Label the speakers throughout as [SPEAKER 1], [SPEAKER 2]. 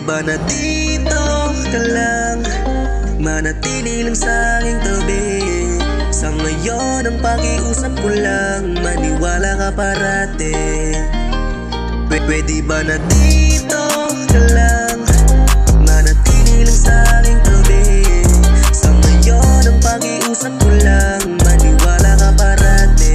[SPEAKER 1] ba na dito ka lang, manatili lang sa aking tabi? Sa ngayon ang pakiusap ko lang, maniwala ka parate. Pwede ba na dito ka lang, manatili lang sa aking tabi? Sa ngayon ang pakiusap ko lang, maniwala ka parate.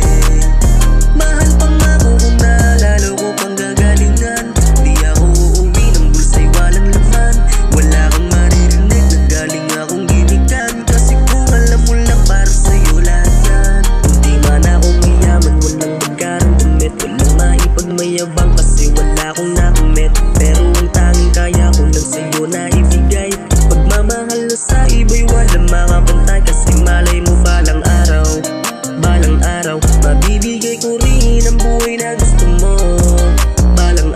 [SPEAKER 1] Mahal pang ako kung naalala ko pang gagalingan. Di ako uuwi ng bulsa'y walang laman. Wala kang maririnig na galing akong ginikan. Kasi kung alam mo lang para sa'yo lahat yan. Hindi man ako mayaman, walang magkarang damit, walang maipagmayabang kasi wala akong nakamit. Pero ang tanging kaya ko lang sa'yo na ibigay, pagmamahal na sa iba'y walang makapantay. Kasi malay mo balang araw mabibigay ko rin ang buhay na gusto mo. Balang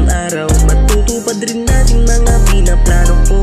[SPEAKER 1] araw matutupad rin natin mga pinaplano ko.